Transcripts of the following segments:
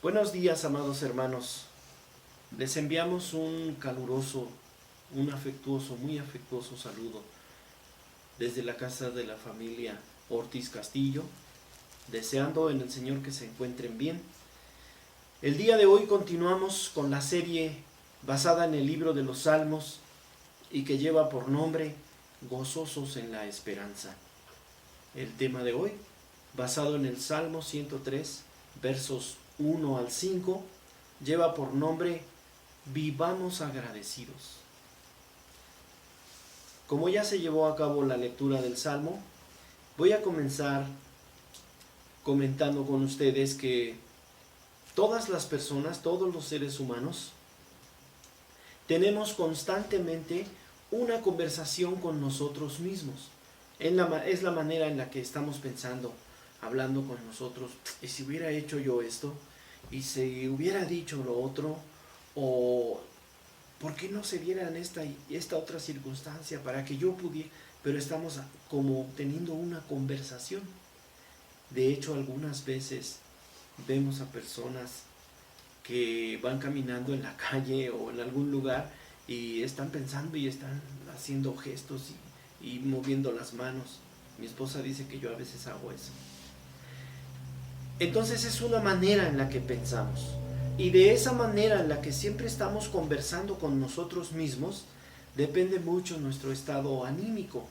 Buenos días, amados hermanos. Les enviamos un caluroso, un afectuoso, muy afectuoso saludo desde la casa de la familia Ortiz Castillo, deseando en el Señor que se encuentren bien. El día de hoy continuamos con la serie basada en el libro de los Salmos y que lleva por nombre Gozosos en la Esperanza. El tema de hoy, basado en el Salmo 103, versos 1 al 5, lleva por nombre Vivamos agradecidos. Como ya se llevó a cabo la lectura del Salmo, voy a comenzar comentando con ustedes que todas las personas, todos los seres humanos, tenemos constantemente una conversación con nosotros mismos. Es la manera en la que estamos pensando, hablando con nosotros. ¿Y si hubiera hecho yo esto? ¿Y si hubiera dicho lo otro? ¿O por qué no se diera en esta otra circunstancia para que yo pudiera? Pero estamos como teniendo una conversación. De hecho, algunas veces vemos a personas que van caminando en la calle o en algún lugar y están pensando y están haciendo gestos y moviendo las manos. Mi esposa dice que yo a veces hago eso. Entonces es una manera en la que pensamos. Y de esa manera en la que siempre estamos conversando con nosotros mismos, depende mucho nuestro estado anímico.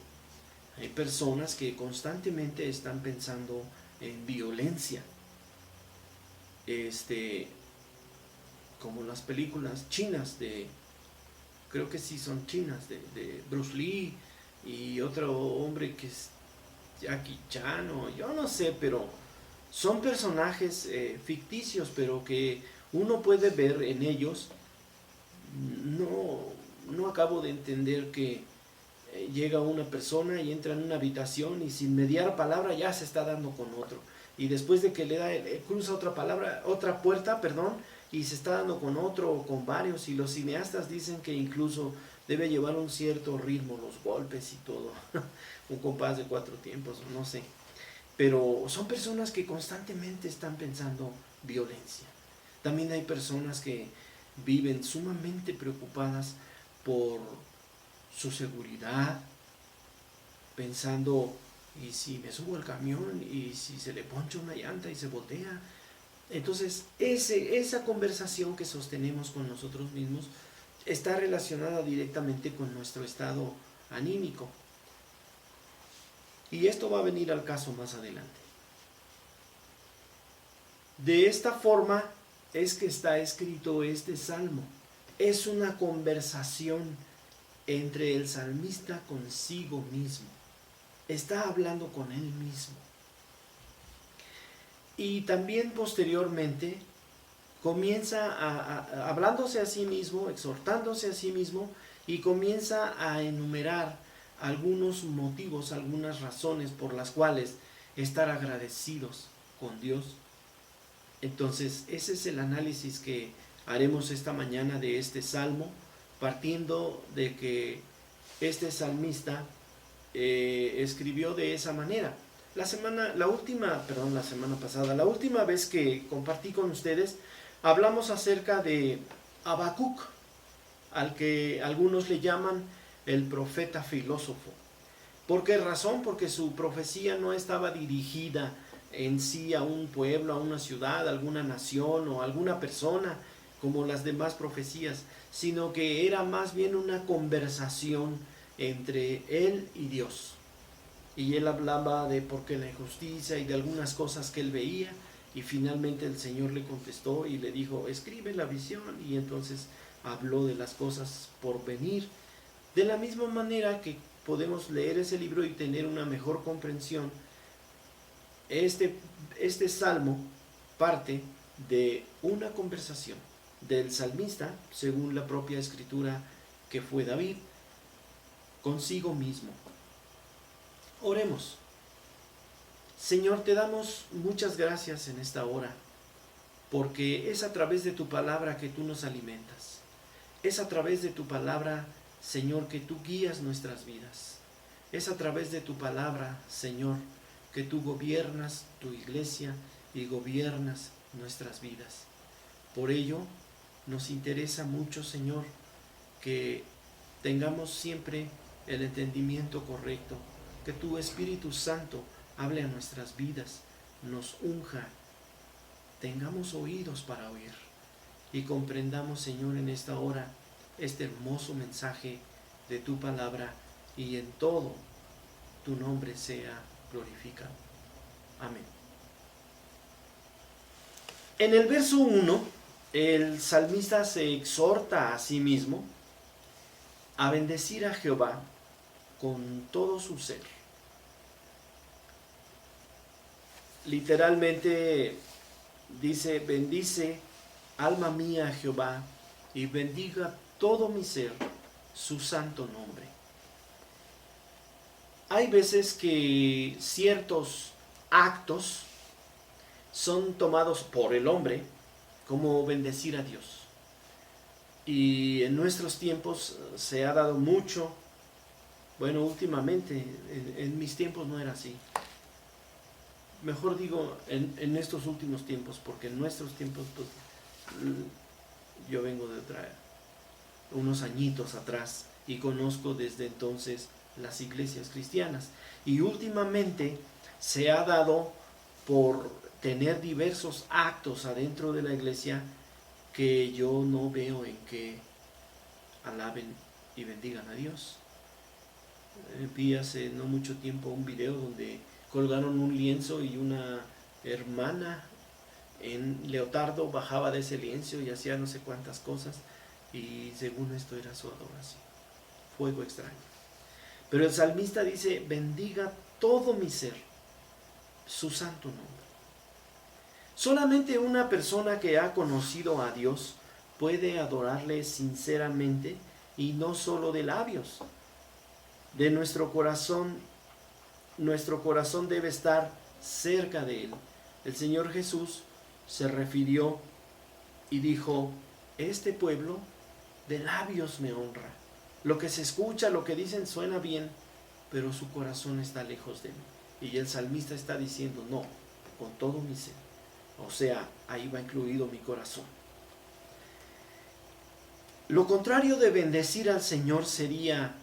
Hay personas que constantemente están pensando en violencia. Como las películas chinas creo que sí son chinas, de Bruce Lee y otro hombre que es Jackie Chan o yo no sé, pero son personajes ficticios, pero que uno puede ver en ellos. No acabo de entender que llega una persona y entra en una habitación y sin mediar palabra ya se está dando con otro. Y después de que le da, cruza otra puerta, y se está dando con otro o con varios. Y los cineastas dicen que incluso debe llevar un cierto ritmo, los golpes y todo. Un compás de 4 tiempos, no sé. Pero son personas que constantemente están pensando violencia. También hay personas que viven sumamente preocupadas por su seguridad, pensando, ¿y si me subo al camión? ¿Y si se le poncha una llanta y se voltea? Entonces, esa conversación que sostenemos con nosotros mismos está relacionada directamente con nuestro estado anímico. Y esto va a venir al caso más adelante. De esta forma es que está escrito este salmo. Es una conversación entre el salmista consigo mismo. Está hablando con él mismo. Y también posteriormente comienza hablándose a sí mismo, exhortándose a sí mismo, y comienza a enumerar algunos motivos, algunas razones por las cuales estar agradecidos con Dios. Entonces, ese es el análisis que haremos esta mañana de este salmo, partiendo de que este salmista escribió de esa manera. La última vez que compartí con ustedes, hablamos acerca de Habacuc, al que algunos le llaman el profeta filósofo. ¿Por qué razón? Porque su profecía no estaba dirigida en sí a un pueblo, a una ciudad, a alguna nación o a alguna persona, como las demás profecías, sino que era más bien una conversación entre él y Dios. Y él hablaba de por qué la injusticia y de algunas cosas que él veía, y finalmente el Señor le contestó y le dijo, escribe la visión, y entonces habló de las cosas por venir. De la misma manera que podemos leer ese libro y tener una mejor comprensión, este salmo parte de una conversación del salmista, según la propia escritura que fue David, consigo mismo. Oremos. Señor, te damos muchas gracias en esta hora, porque es a través de tu palabra que tú nos alimentas. Es a través de tu palabra, Señor, que tú guías nuestras vidas. Es a través de tu palabra, Señor, que tú gobiernas tu iglesia y gobiernas nuestras vidas. Por ello, nos interesa mucho, Señor, que tengamos siempre el entendimiento correcto, que tu Espíritu Santo hable a nuestras vidas, nos unja, tengamos oídos para oír y comprendamos, Señor, en esta hora este hermoso mensaje de tu palabra, y en todo tu nombre sea glorificado. Amén. En el verso 1, el salmista se exhorta a sí mismo a bendecir a Jehová con todo su ser. Literalmente dice: bendice alma mía a Jehová, y bendiga todo mi ser su santo nombre. Hay veces que ciertos actos son tomados por el hombre como bendecir a Dios. Y en nuestros tiempos se ha dado mucho. Bueno, últimamente, en mis tiempos no era así. Mejor digo, en estos últimos tiempos, porque en nuestros tiempos, pues, yo vengo de unos añitos atrás, y conozco desde entonces las iglesias cristianas. Y últimamente se ha dado por tener diversos actos adentro de la iglesia que yo no veo en que alaben y bendigan a Dios. Vi hace no mucho tiempo un video donde colgaron un lienzo y una hermana en leotardo bajaba de ese lienzo y hacía no sé cuántas cosas, y según esto era su adoración. Fuego extraño. Pero el salmista dice: bendiga todo mi ser su santo nombre. Solamente una persona que ha conocido a Dios puede adorarle sinceramente, y no solo de labios. De nuestro corazón debe estar cerca de Él. El Señor Jesús se refirió y dijo: este pueblo de labios me honra. Lo que se escucha, lo que dicen suena bien, pero su corazón está lejos de mí. Y el salmista está diciendo: no, con todo mi ser. O sea, ahí va incluido mi corazón. Lo contrario de bendecir al Señor sería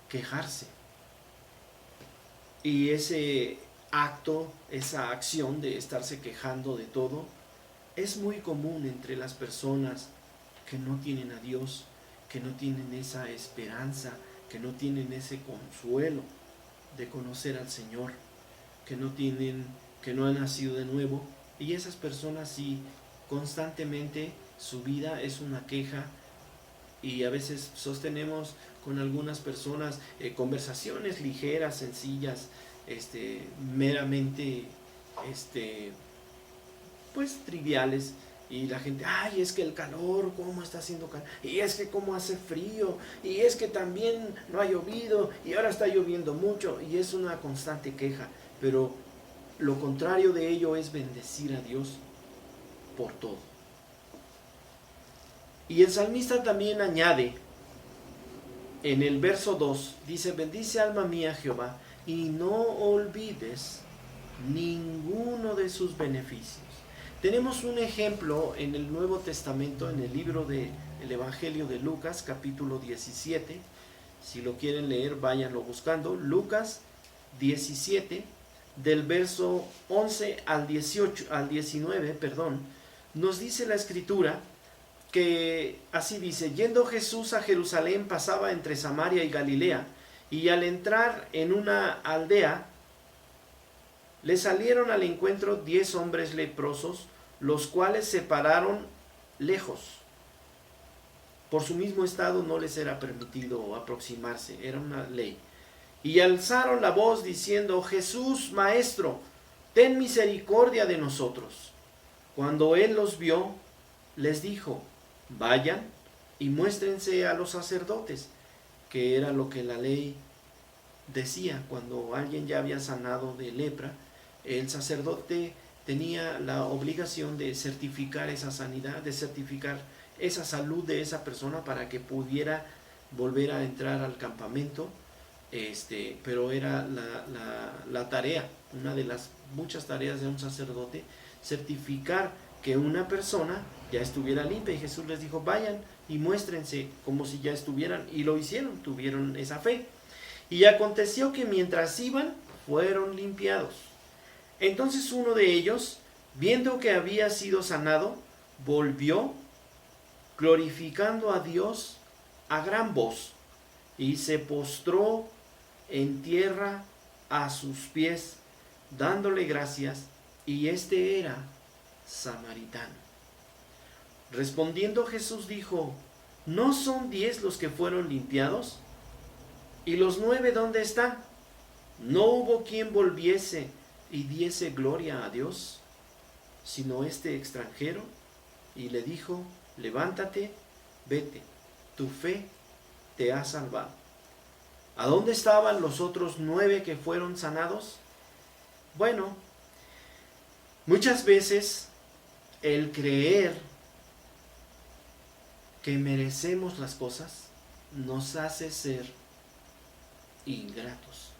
quejarse. Y ese acto, esa acción de estarse quejando de todo, es muy común entre las personas que no tienen a Dios, que no tienen esa esperanza, que no tienen ese consuelo de conocer al Señor, que no han nacido de nuevo. Y esas personas sí, constantemente su vida es una queja, y a veces sostenemos con algunas personas conversaciones ligeras, sencillas, meramente pues triviales, y la gente: ay, es que el calor, cómo está haciendo calor, y es que cómo hace frío, y es que también no ha llovido, y ahora está lloviendo mucho, y es una constante queja. Pero lo contrario de ello es bendecir a Dios por todo. Y el salmista también añade, en el verso 2, dice: bendice alma mía a Jehová, y no olvides ninguno de sus beneficios. Tenemos un ejemplo en el Nuevo Testamento, en el libro del Evangelio de Lucas, capítulo 17. Si lo quieren leer, váyanlo buscando. Lucas 17, del verso 11 al 19, nos dice la Escritura que así dice: yendo Jesús a Jerusalén, pasaba entre Samaria y Galilea, y al entrar en una aldea, le salieron al encuentro 10 hombres leprosos, los cuales se pararon lejos. Por su mismo estado no les era permitido aproximarse, era una ley. Y alzaron la voz diciendo: Jesús, Maestro, ten misericordia de nosotros. Cuando él los vio, les dijo: vayan y muéstrense a los sacerdotes, que era lo que la ley decía. Cuando alguien ya había sanado de lepra, el sacerdote tenía la obligación de certificar esa sanidad, de certificar esa salud de esa persona para que pudiera volver a entrar al campamento. Pero era la tarea, una de las muchas tareas de un sacerdote, certificar que una persona ya estuviera limpia. Y Jesús les dijo, vayan y muéstrense como si ya estuvieran. Y lo hicieron, tuvieron esa fe. Y aconteció que mientras iban, fueron limpiados. Entonces uno de ellos, viendo que había sido sanado, volvió, glorificando a Dios a gran voz, y se postró en tierra a sus pies, dándole gracias, y este era samaritano. Respondiendo Jesús dijo, ¿no son 10 los que fueron limpiados? ¿Y los 9 dónde están? No hubo quien volviese y diese gloria a Dios, sino este extranjero. Y le dijo, levántate, vete, tu fe te ha salvado. ¿A dónde estaban los otros 9 que fueron sanados? Bueno, muchas veces el creer que merecemos las cosas nos hace ser ingratos.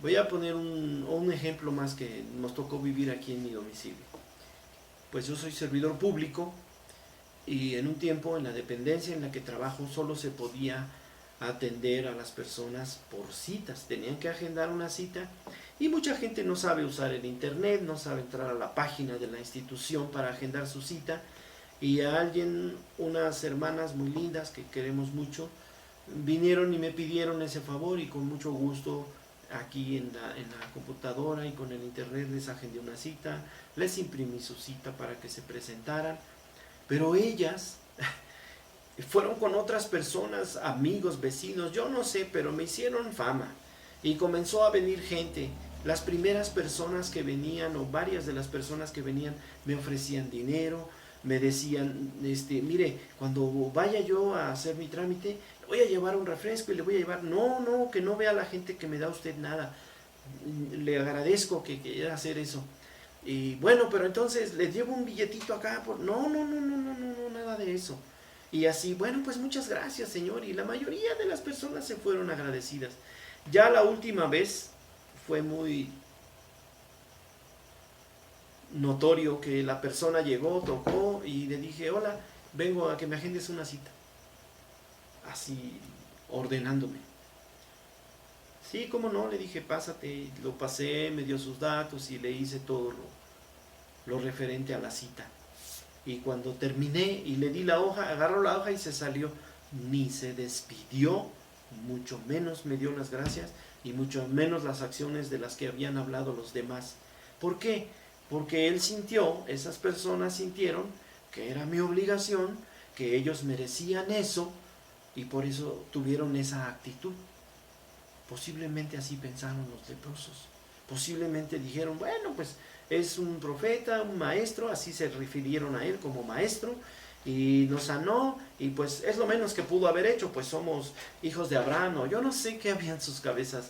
Voy a poner un ejemplo más que nos tocó vivir aquí en mi domicilio. Pues yo soy servidor público y en un tiempo en la dependencia en la que trabajo solo se podía atender a las personas por citas. Tenían que agendar una cita y mucha gente no sabe usar el internet, no sabe entrar a la página de la institución para agendar su cita. Y a alguien, unas hermanas muy lindas que queremos mucho, vinieron y me pidieron ese favor y con mucho gusto aquí en la computadora y con el internet les agendé una cita, les imprimí su cita para que se presentaran, pero ellas fueron con otras personas, amigos, vecinos, yo no sé, pero me hicieron fama y comenzó a venir gente. Las primeras personas que venían o varias de las personas que venían me ofrecían dinero, me decían, mire, cuando vaya yo a hacer mi trámite, voy a llevar un refresco y le voy a llevar, no, que no vea la gente que me da usted nada, le agradezco que quiera hacer eso. Y bueno, pero entonces le llevo un billetito acá, no, nada de eso. Y así, bueno, pues muchas gracias, señor. Y la mayoría de las personas se fueron agradecidas. Ya la última vez fue muy notorio que la persona llegó, tocó y le dije, hola, vengo a que me agendes una cita. Así, ordenándome. Sí, cómo no, le dije, pásate. Lo pasé, me dio sus datos y le hice todo lo referente a la cita. Y cuando terminé y le di la hoja, agarró la hoja y se salió. Ni se despidió, mucho menos me dio las gracias y mucho menos las acciones de las que habían hablado los demás. ¿Por qué? Porque él sintió, esas personas sintieron que era mi obligación, que ellos merecían eso y por eso tuvieron esa actitud. Posiblemente así pensaron los leprosos. Posiblemente dijeron, bueno, pues es un profeta, un maestro, así se refirieron a él como maestro, y nos sanó, y pues es lo menos que pudo haber hecho, pues somos hijos de Abraham, o yo no sé qué había en sus cabezas,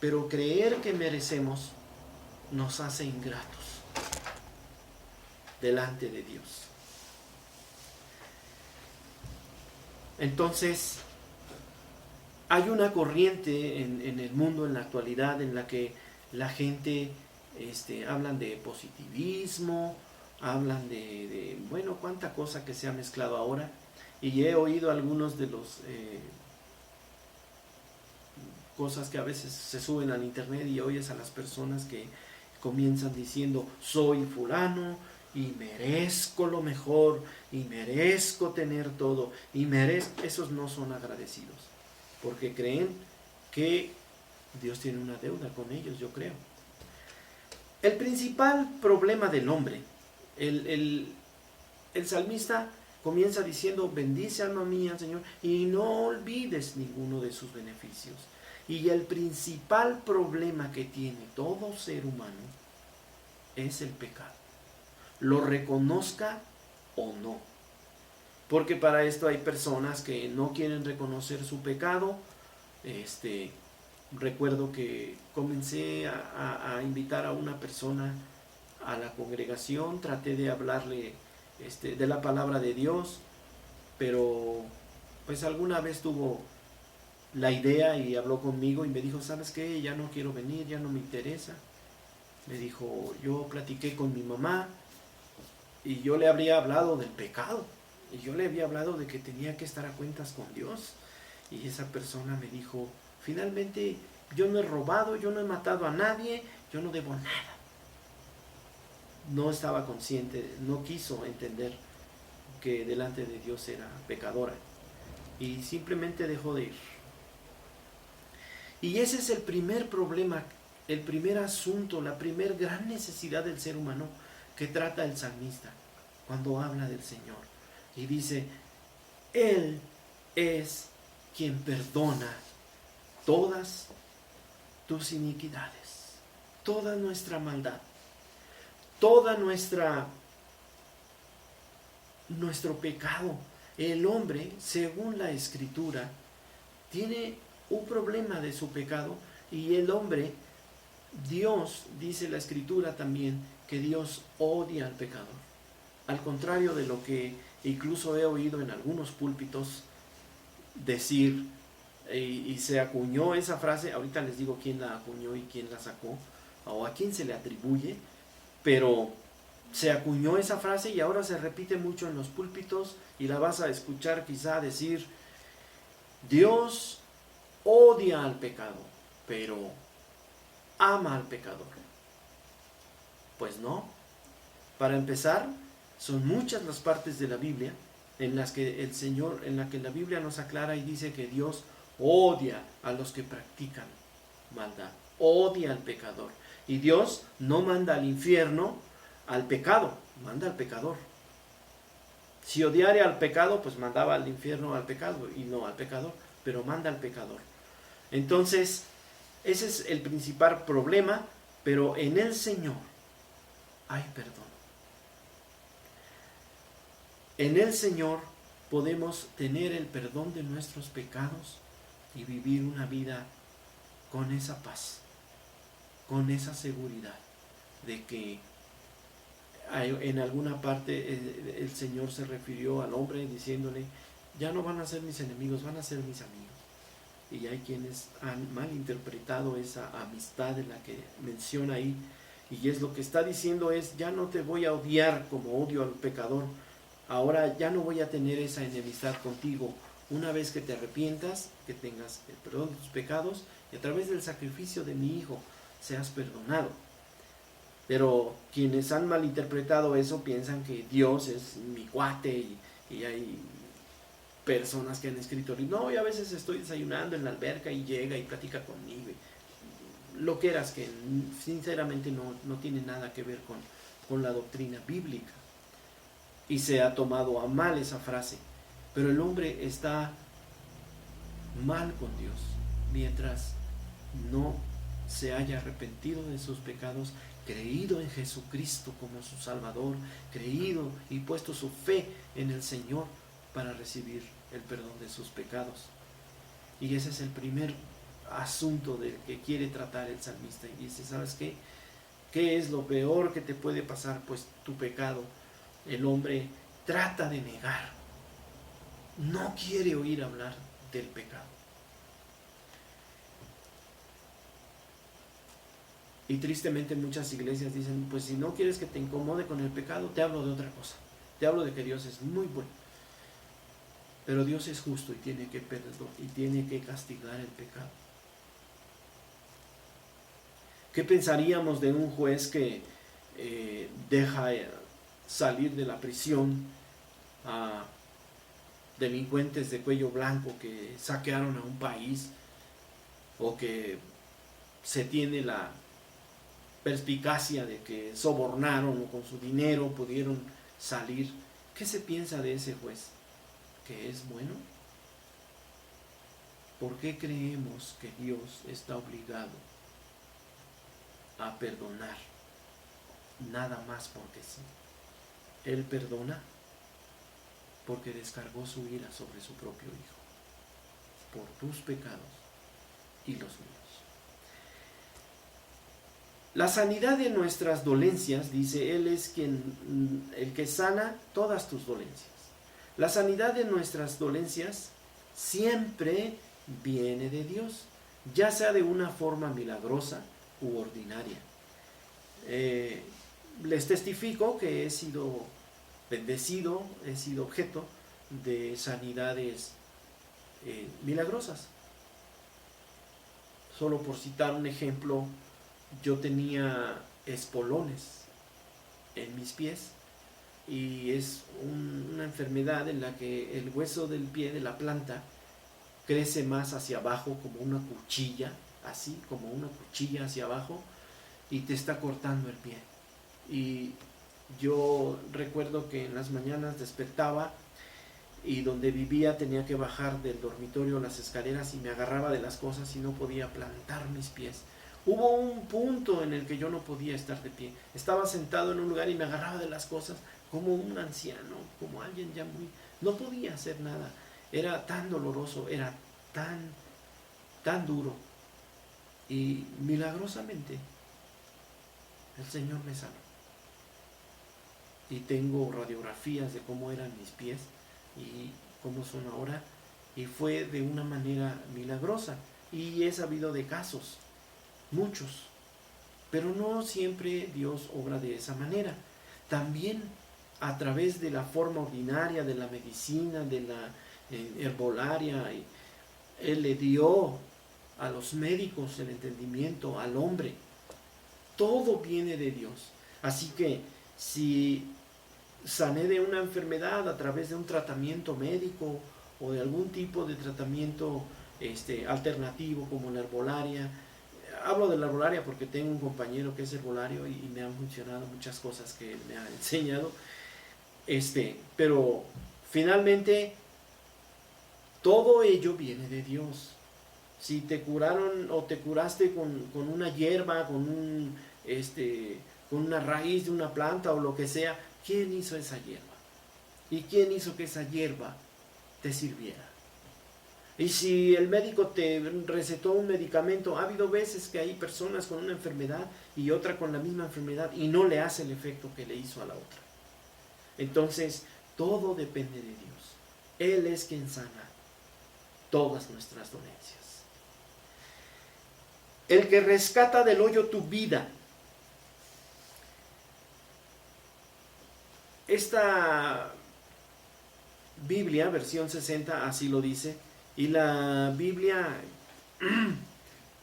pero creer que merecemos nos hace ingratos delante de Dios. Entonces, hay una corriente en el mundo en la actualidad en la que la gente hablan de positivismo, hablan de bueno, cuánta cosa que se ha mezclado ahora, y he oído algunos de los cosas que a veces se suben al internet y oyes a las personas que comienzan diciendo soy fulano y merezco lo mejor y merezco tener todo y esos no son agradecidos porque creen que Dios tiene una deuda con ellos, yo creo. El principal problema del hombre, el salmista comienza diciendo, bendice alma mía, Señor, y no olvides ninguno de sus beneficios. Y el principal problema que tiene todo ser humano es el pecado. Lo reconozca o no. Porque para esto hay personas que no quieren reconocer su pecado. Recuerdo que comencé a invitar a una persona a la congregación, traté de hablarle de la palabra de Dios, pero pues alguna vez tuvo la idea y habló conmigo y me dijo, ¿sabes qué? Ya no quiero venir, ya no me interesa. Me dijo, yo platiqué con mi mamá y yo le habría hablado del pecado. Y yo le había hablado de que tenía que estar a cuentas con Dios. Y esa persona me dijo, finalmente yo no he robado, yo no he matado a nadie, yo no debo nada. No estaba consciente, no quiso entender que delante de Dios era pecadora. Y simplemente dejó de ir. Y ese es el primer problema, el primer asunto, la primer gran necesidad del ser humano que trata el salmista cuando habla del Señor. Y dice, Él es quien perdona todas tus iniquidades, toda nuestra maldad, toda nuestro pecado. El hombre, según la Escritura, tiene un problema de su pecado, y el hombre, Dios, dice la Escritura también, que Dios odia al pecador. Al contrario de lo que incluso he oído en algunos púlpitos decir, y se acuñó esa frase, ahorita les digo quién la acuñó y quién la sacó, o a quién se le atribuye, pero se acuñó esa frase y ahora se repite mucho en los púlpitos, y la vas a escuchar quizá decir, Dios odia al pecado, pero ama al pecador. Pues no. Para empezar, son muchas las partes de la Biblia en las que el Señor, en la que la Biblia nos aclara y dice que Dios odia a los que practican maldad, odia al pecador. Y Dios no manda al infierno al pecado, manda al pecador. Si odiara al pecado, pues mandaba al infierno al pecado y no al pecador, pero manda al pecador. Entonces, ese es el principal problema, pero en el Señor hay perdón. En el Señor podemos tener el perdón de nuestros pecados y vivir una vida con esa paz, con esa seguridad de que en alguna parte el Señor se refirió al hombre diciéndole, ya no van a ser mis enemigos, van a ser mis amigos. Y hay quienes han malinterpretado esa amistad de la que menciona ahí, y es lo que está diciendo es, ya no te voy a odiar como odio al pecador, ahora ya no voy a tener esa enemistad contigo. Una vez que te arrepientas, que tengas el perdón de tus pecados, y a través del sacrificio de mi Hijo seas perdonado. Pero quienes han malinterpretado eso piensan que Dios es mi cuate, y hay personas que han escrito, no, y a veces estoy desayunando en la alberca y llega y platica conmigo, lo que eras, que sinceramente no tiene nada que ver con la doctrina bíblica, y se ha tomado a mal esa frase. Pero el hombre está mal con Dios mientras no se haya arrepentido de sus pecados, creído en Jesucristo como su Salvador, creído y puesto su fe en el Señor para recibir el perdón de sus pecados. Y ese es el primer asunto del que quiere tratar el salmista, y dice, ¿sabes qué? ¿Qué es lo peor que te puede pasar? Pues tu pecado. El hombre trata de negar, no quiere oír hablar del pecado. Y tristemente muchas iglesias dicen, pues si no quieres que te incomode con el pecado, te hablo de otra cosa, te hablo de que Dios es muy bueno. Pero Dios es justo y tiene que perdonar y tiene que castigar el pecado. ¿Qué pensaríamos de un juez que deja salir de la prisión a delincuentes de cuello blanco que saquearon a un país, o que se tiene la perspicacia de que sobornaron o con su dinero pudieron salir? ¿Qué se piensa de ese juez? ¿Que es bueno? ¿Por qué creemos que Dios está obligado a perdonar? Nada más porque sí. Él perdona porque descargó su ira sobre su propio Hijo, por tus pecados y los míos. La sanidad de nuestras dolencias, dice, Él es el que sana todas tus dolencias. La sanidad de nuestras dolencias siempre viene de Dios, ya sea de una forma milagrosa u ordinaria. les testifico que he sido bendecido, he sido objeto de sanidades milagrosas. Solo por citar un ejemplo, yo tenía espolones en mis pies y es una enfermedad en la que el hueso del pie de la planta crece más hacia abajo como una cuchilla, así como una cuchilla hacia abajo, y te está cortando el pie. Y yo recuerdo que en las mañanas despertaba y donde vivía tenía que bajar del dormitorio las escaleras y me agarraba de las cosas y no podía plantar mis pies. Hubo un punto en el que yo no podía estar de pie. Estaba sentado en un lugar y me agarraba de las cosas como un anciano, como alguien ya muy... No podía hacer nada. Era tan doloroso, era tan duro. Y milagrosamente el Señor me sanó. Y tengo radiografías de cómo eran mis pies y cómo son ahora. Y fue de una manera milagrosa. Y he sabido de casos, muchos. Pero no siempre Dios obra de esa manera. También a través de la forma ordinaria, de la medicina, de la herbolaria, Él le dio a los médicos el entendimiento, al hombre. Todo viene de Dios. Así que si sané de una enfermedad a través de un tratamiento médico o de algún tipo de tratamiento alternativo como la herbolaria. Hablo de la herbolaria porque tengo un compañero que es herbolario y me han funcionado muchas cosas que él me ha enseñado. Pero finalmente todo ello viene de Dios. Si te curaron o te curaste con una hierba, con una raíz de una planta o lo que sea, ¿quién hizo esa hierba? ¿Y quién hizo que esa hierba te sirviera? Y si el médico te recetó un medicamento, ha habido veces que hay personas con una enfermedad y otra con la misma enfermedad y no le hace el efecto que le hizo a la otra. Entonces, todo depende de Dios. Él es quien sana todas nuestras dolencias. El que rescata del hoyo tu vida. Esta Biblia, versión 60, así lo dice. Y la Biblia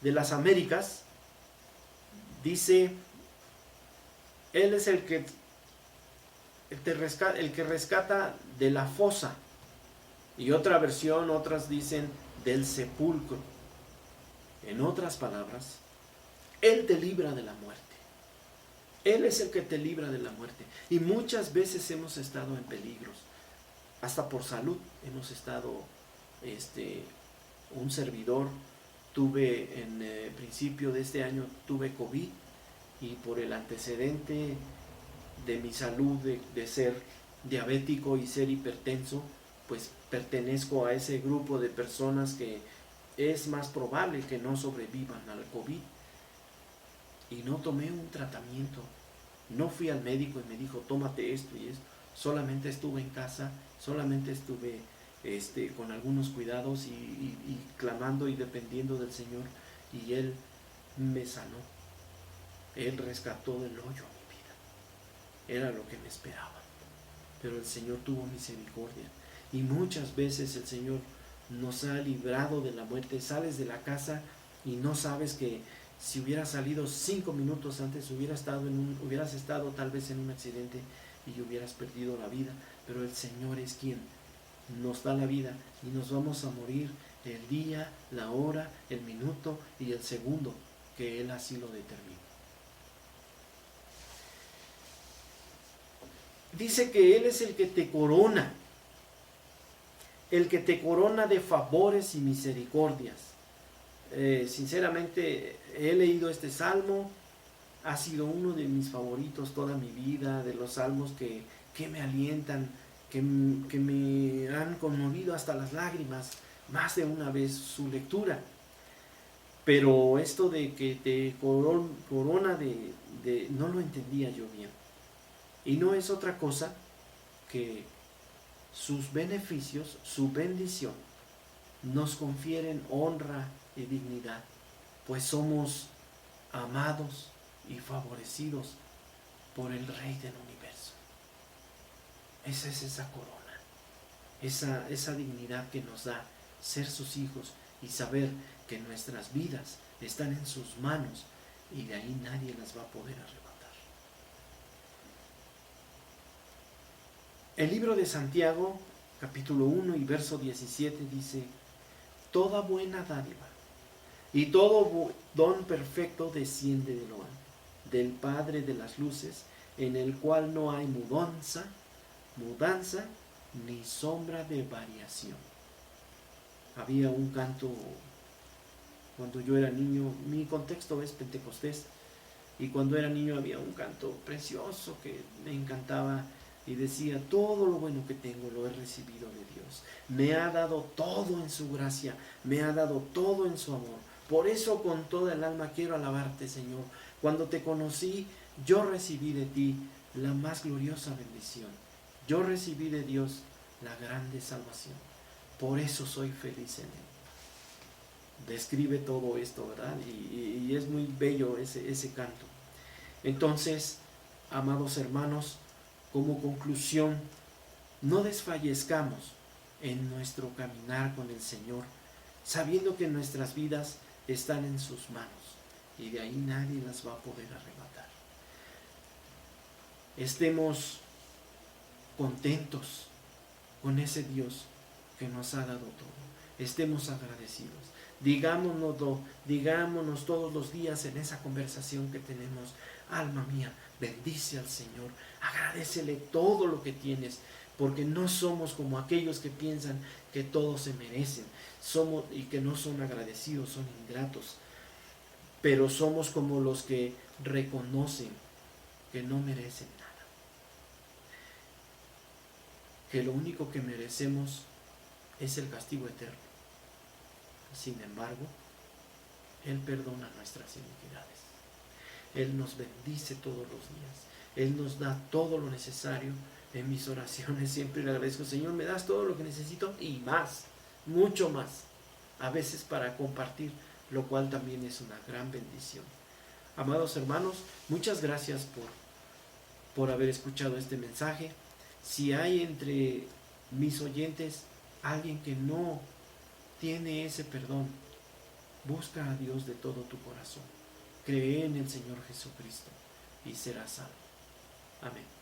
de las Américas dice: Él es el que rescata de la fosa. Y otra versión, otras dicen del sepulcro. En otras palabras, Él te libra de la muerte. Él es el que te libra de la muerte. Y muchas veces hemos estado en peligros. Hasta por salud hemos estado, un servidor, tuve en principio de este año, tuve COVID, y por el antecedente de mi salud, de ser diabético y ser hipertenso, pues pertenezco a ese grupo de personas que es más probable que no sobrevivan al COVID. Y no tomé un tratamiento, no fui al médico y me dijo tómate esto y esto, solamente estuve en casa, solamente estuve con algunos cuidados y clamando y dependiendo del Señor, y Él me sanó. Él rescató del hoyo mi vida. Era lo que me esperaba, pero el Señor tuvo misericordia. Y muchas veces el Señor nos ha librado de la muerte. Sales de la casa y no sabes que si hubieras salido 5 minutos antes hubieras estado tal vez en un accidente y hubieras perdido la vida. Pero el Señor es quien nos da la vida y nos vamos a morir el día, la hora, el minuto y el segundo que Él así lo determina. Dice que Él es el que te corona. El que te corona de favores y misericordias. Sinceramente he leído este salmo, ha sido uno de mis favoritos toda mi vida, de los salmos que me alientan, que me han conmovido hasta las lágrimas, más de una vez su lectura. Pero esto de que te corona no lo entendía yo bien. Y no es otra cosa que sus beneficios, su bendición, nos confieren honra y dignidad, pues somos amados, y favorecidos por el Rey del universo. Esa es esa corona, esa dignidad que nos da ser sus hijos y saber que nuestras vidas están en sus manos y de ahí nadie las va a poder arrebatar. El libro de Santiago, capítulo 1 y verso 17 dice: toda buena dádiva y todo don perfecto desciende de lo alto, del Padre de las luces, en el cual no hay mudanza ni sombra de variación. Había un canto cuando yo era niño, mi contexto es Pentecostés, y cuando era niño había un canto precioso que me encantaba y decía: todo lo bueno que tengo lo he recibido de Dios, me ha dado todo en su gracia, me ha dado todo en su amor, por eso con toda el alma quiero alabarte, Señor. Cuando te conocí, yo recibí de ti la más gloriosa bendición, yo recibí de Dios la grande salvación, por eso soy feliz en él. Describe todo esto, ¿verdad? Y es muy bello ese canto. Entonces, amados hermanos, como conclusión, no desfallezcamos en nuestro caminar con el Señor, sabiendo que nuestras vidas están en sus manos y de ahí nadie las va a poder arrebatar. Estemos contentos con ese Dios que nos ha dado todo. Estemos agradecidos. Digámonos todos los días en esa conversación que tenemos: alma mía, bendice al Señor, agradécele todo lo que tienes, porque no somos como aquellos que piensan que todo se merecen, y que no son agradecidos, son ingratos, pero somos como los que reconocen que no merecen nada, que lo único que merecemos es el castigo eterno. Sin embargo, Él perdona nuestras iniquidades, Él nos bendice todos los días, Él nos da todo lo necesario. En mis oraciones siempre le agradezco: Señor, me das todo lo que necesito y más, mucho más, a veces para compartir, lo cual también es una gran bendición. Amados hermanos, muchas gracias por haber escuchado este mensaje. Si hay entre mis oyentes alguien que no tiene ese perdón, busca a Dios de todo tu corazón, cree en el Señor Jesucristo y serás salvo. Amén.